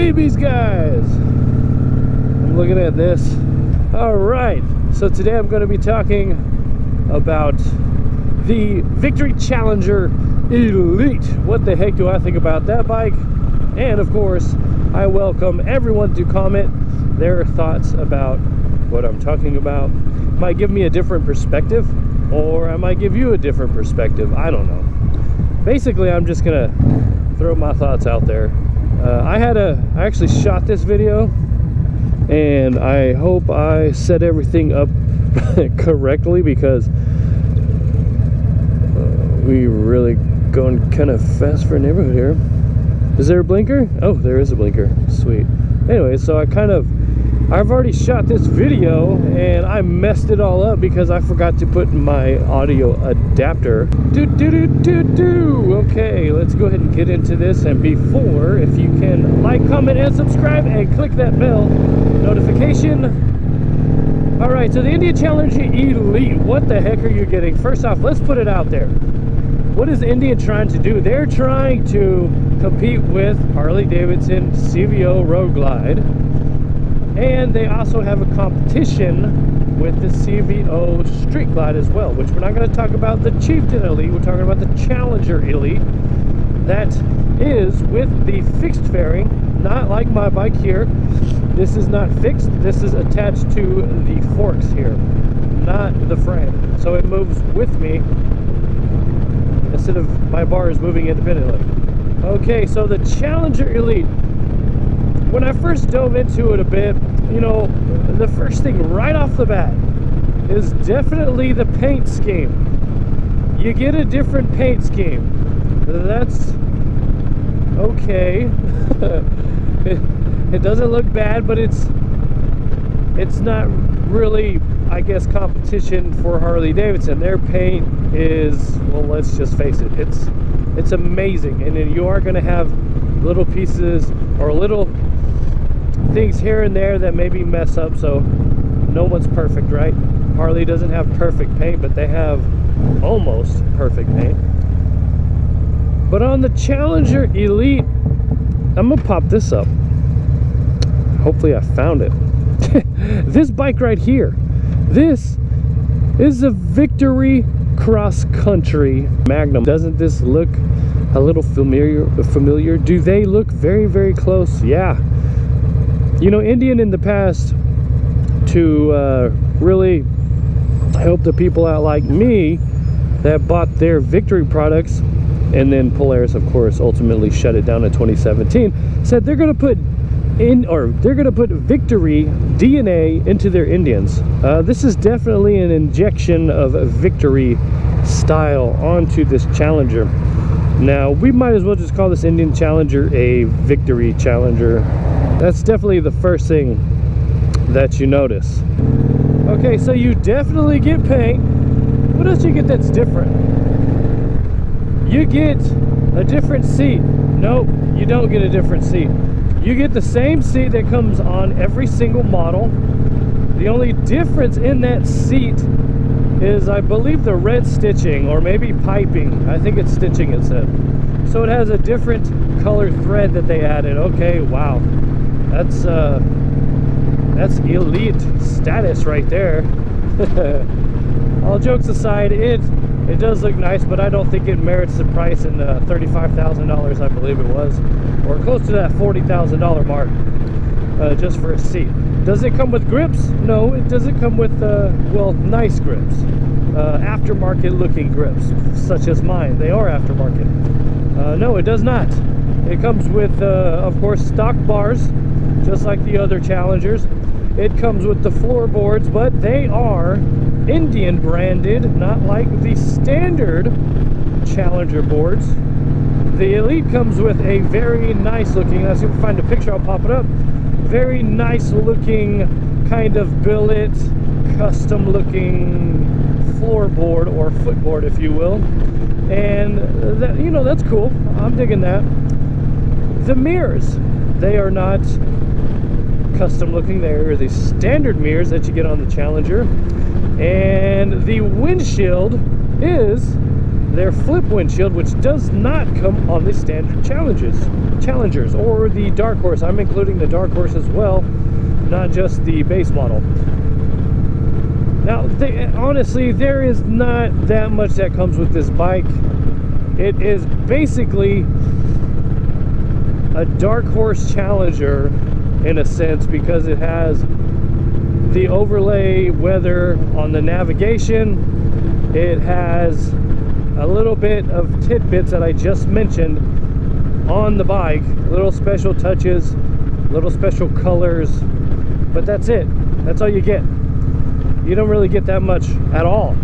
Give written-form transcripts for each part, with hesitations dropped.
Vbeast guys, I'm looking at this. All right, so today I'm going to be talking about the Victory Challenger Elite. What the heck do I think about that bike? And of course, I welcome everyone to comment their thoughts about what I'm talking about. Might give me a different perspective, or I might give you a different perspective. I don't know. Basically, I'm just gonna throw my thoughts out there. I actually shot this video, and I hope I set everything up correctly, because we really going kind of fast for a neighborhood here. Is there a blinker? Oh, there is a blinker. Sweet. Anyway, so I've already shot this video and I messed it all up because I forgot to put my audio adapter. Okay, let's go ahead and get into this. And before, if you can like, comment, and subscribe, and click that bell notification. All right, so the India Challenger Elite, what the heck are you getting? First off, let's put it out there. What is India trying to do? They're trying to compete with Harley-Davidson CVO Road Glide. And they also have a competition with the CVO Street Glide as well, which we're not going to talk about the Chieftain Elite. We're talking about the Challenger Elite. That is with the fixed fairing, not like my bike here. This is not fixed. This is attached to the forks here, not the frame. So it moves with me instead of my bars moving independently. Okay, so the Challenger Elite. When I first dove into it a bit, you know, the first thing right off the bat is definitely the paint scheme. You get a different paint scheme. That's okay. It doesn't look bad, but it's not really, I guess, competition for Harley-Davidson. Their paint is, well, let's just face it, it's amazing. And then you are going to have little pieces or little things here and there that maybe mess up, so no one's perfect, right? Harley doesn't have perfect paint, but they have almost perfect paint. But on the Challenger Elite, I'm gonna pop this up. Hopefully I found it. This bike right here, this is a Victory Cross Country Magnum. Doesn't this look a little familiar? Do they look very, very close? Yeah. You know, Indian in the past, to really help the people out like me that bought their Victory products, and then Polaris, of course, ultimately shut it down in 2017, said they're going to put Victory DNA into their Indians. This is definitely an injection of Victory style onto this Challenger. Now, we might as well just call this Indian Challenger a Victory Challenger. That's definitely the first thing that you notice. Okay, so you definitely get paint. What else do you get that's different? You get a different seat. Nope, you don't get a different seat. You get the same seat that comes on every single model. The only difference in that seat is, I believe, the red stitching, or maybe piping. I think it's stitching, it said. So it has a different color thread that they added. Okay, wow. That's elite status right there. All jokes aside, it does look nice, but I don't think it merits the price in $35,000, I believe it was, or close to that $40,000 mark, just for a seat. Does it come with grips? No, it doesn't come with well, nice grips, aftermarket looking grips, such as mine. They are aftermarket. No, it does not. It comes with, of course, stock bars, just like the other Challengers. It comes with the floorboards, but they are Indian branded, not like the standard Challenger boards. The Elite comes with a very nice looking, let's see if we find a picture, I'll pop it up. Very nice looking kind of billet, custom looking floorboard, or footboard if you will. And that, you know, that's cool. I'm digging that. The mirrors, they are not custom looking. They are the standard mirrors that you get on the Challenger. And the windshield is their flip windshield, which does not come on the standard Challengers or the Dark Horse. I'm including the Dark Horse as well, not just the base model. Now, honestly, there is not that much that comes with this bike. It is basically a Dark Horse Challenger in a sense, because it has the overlay weather on the navigation. It has a little bit of tidbits that I just mentioned on the bike, little special touches, little special colors, but that's it. That's all you get. You don't really get that much at all.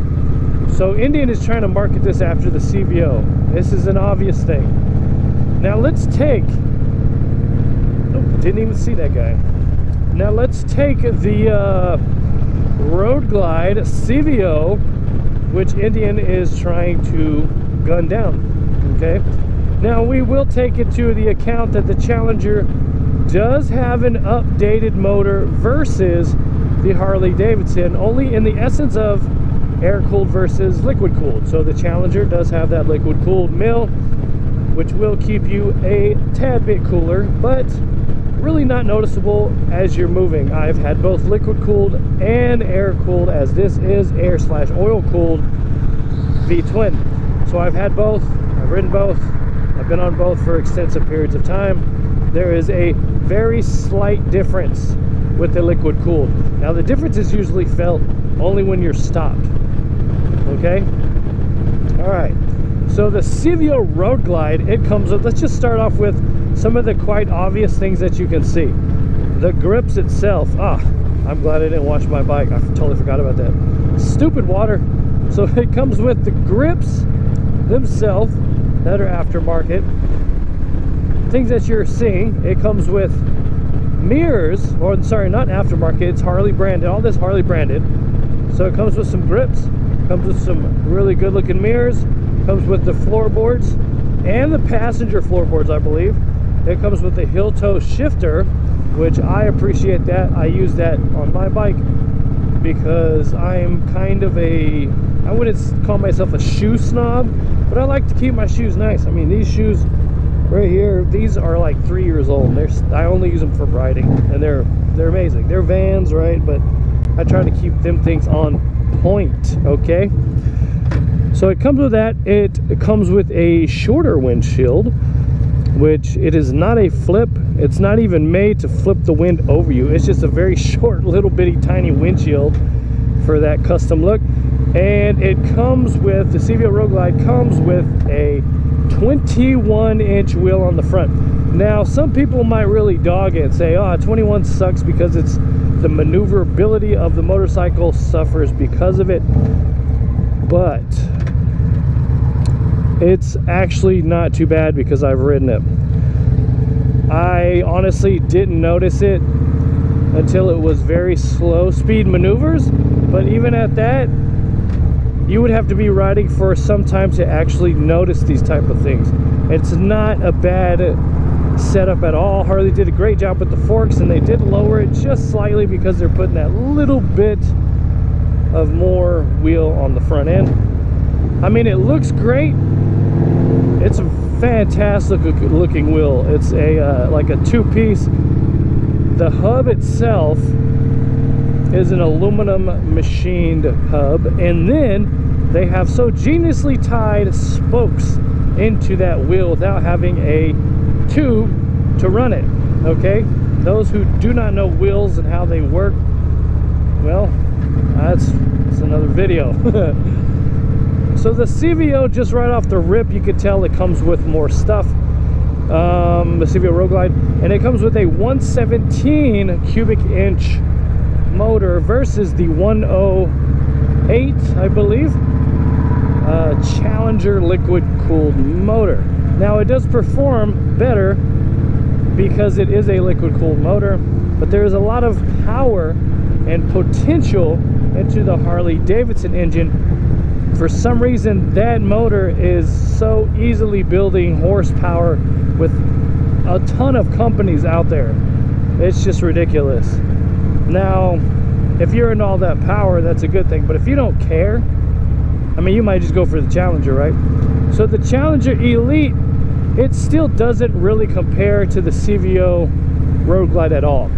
So Indian is trying to market this after the CVO. This is an obvious thing. Now let's take, oh, didn't even see that guy. Now let's take the Road Glide CVO, which Indian is trying to gun down, okay? Now we will take it to the account that the Challenger does have an updated motor versus the Harley Davidson, only in the essence of air-cooled versus liquid-cooled. So the Challenger does have that liquid-cooled mill, which will keep you a tad bit cooler, but really not noticeable as you're moving. I've had both liquid-cooled and air-cooled, as this is air/oil-cooled V-twin. So I've had both, I've ridden both, I've been on both for extensive periods of time. There is a very slight difference with the liquid cooled. Now the difference is usually felt only when you're stopped, okay? All right, so the CVO Road Glide, it comes with, let's just start off with some of the quite obvious things that you can see. The grips itself, I'm glad I didn't wash my bike. I totally forgot about that. Stupid water. So it comes with the grips themselves that are aftermarket. Things that you're seeing, it comes with mirrors, or sorry, not aftermarket, it's Harley branded, all this Harley branded. So it comes with some grips, comes with some really good looking mirrors, comes with the floorboards and the passenger floorboards, I believe. It comes with the heel toe shifter, which I appreciate that. I use that on my bike because I'm kind of a, I wouldn't call myself a shoe snob, but I like to keep my shoes nice. I mean, these shoes right here, these are like 3 years old. I only use them for riding, and they're amazing. They're Vans, right? But I try to keep them things on point, okay? So it comes with that. It comes with a shorter windshield, which it is not a flip. It's not even made to flip the wind over you. It's just a very short, little bitty, tiny windshield for that custom look. And it comes with, the CVO Road Glide comes with a 21-inch wheel on the front. Now, some people might really dog it and say, oh, 21 sucks because it's the maneuverability of the motorcycle suffers because of it. But it's actually not too bad because I've ridden it. I honestly didn't notice it until it was very slow speed maneuvers, but even at that, you would have to be riding for some time to actually notice these type of things. It's not a bad setup at all. Harley did a great job with the forks, and they did lower it just slightly because they're putting that little bit of more wheel on the front end. I mean, it looks great. It's a fantastic looking wheel. It's a like a two-piece. The hub itself is an aluminum machined hub, and then they have so geniusly tied spokes into that wheel without having a tube to run it, okay? Those who do not know wheels and how they work, well, that's another video. So the CVO, just right off the rip, you could tell it comes with more stuff. The CVO Road Glide, and it comes with a 117 cubic inch motor versus the 108, I believe, Challenger liquid cooled motor. Now it does perform better because it is a liquid cooled motor, but there is a lot of power and potential into the Harley Davidson engine. For some reason, that motor is so easily building horsepower with a ton of companies out there. It's just ridiculous. Now, if you're in all that power, that's a good thing, but if you don't care, I mean, you might just go for the Challenger, right? So the Challenger Elite, it still doesn't really compare to the CVO Road Glide at all.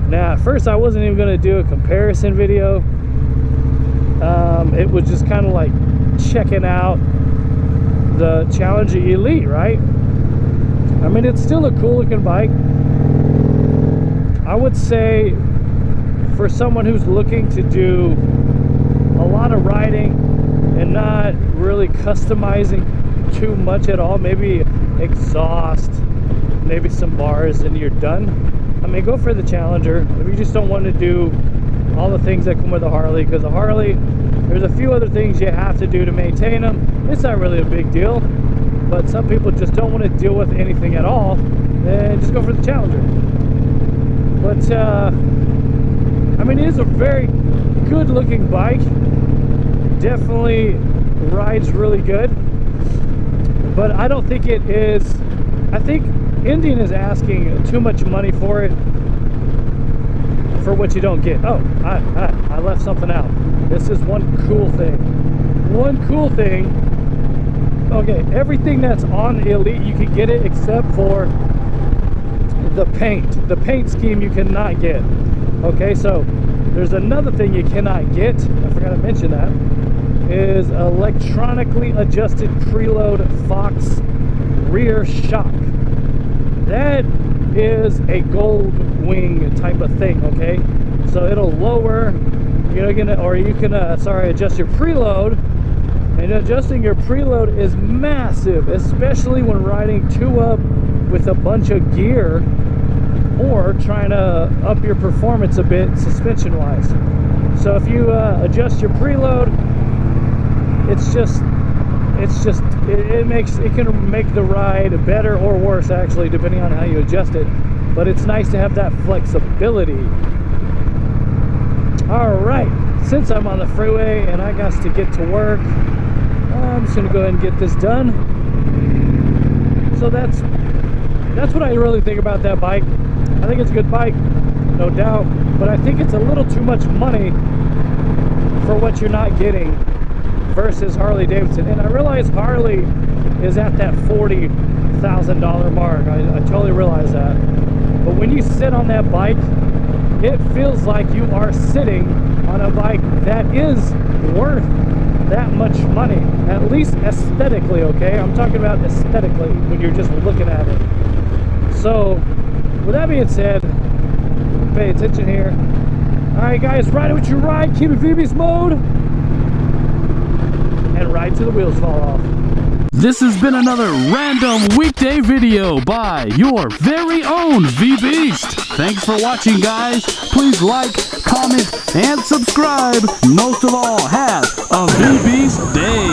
Now, at first I wasn't even going to do a comparison video. It was just kind of like checking out the Challenger Elite, right? I mean, it's still a cool looking bike. I would say for someone who's looking to do a lot of riding and not really customizing too much at all, maybe exhaust, maybe some bars, and you're done. I mean, go for the Challenger if you just don't want to do all the things that come with a Harley, because a Harley, there's a few other things you have to do to maintain them. It's not really a big deal, but some people just don't want to deal with anything at all, then just go for the Challenger. But I mean, it is a very good looking bike, definitely rides really good, but I don't think it is, I think Indian is asking too much money for it, for what you don't get. Oh, I left something out. This is one cool thing. One cool thing. Okay, everything that's on Elite, you can get it except for the paint. The paint scheme you cannot get. Okay, so there's another thing you cannot get. I forgot to mention that. Is electronically adjusted preload Fox rear shock. That is a gold wing type of thing, okay? So it'll lower, you can adjust your preload, and adjusting your preload is massive, especially when riding 2-up with a bunch of gear or trying to up your performance a bit suspension wise. So if you adjust your preload, it can make the ride better or worse, actually, depending on how you adjust it. But it's nice to have that flexibility. All right, since I'm on the freeway and I got to get to work, I'm just gonna go ahead and get this done. So that's what I really think about that bike. I think it's a good bike, no doubt, but I think it's a little too much money for what you're not getting versus Harley Davidson. And I realize Harley is at that $40,000 mark. I totally realize that. But when you sit on that bike, it feels like you are sitting on a bike that is worth that much money, at least aesthetically, okay? I'm talking about aesthetically when you're just looking at it. So with that being said, pay attention here. All right, guys, ride it with your ride, keep it Vbeast mode, and ride till the wheels fall off. This has been another random weekday video by your very own Vbeast. Thanks for watching, guys. Please like, comment, and subscribe. Most of all, have a Vbeast day.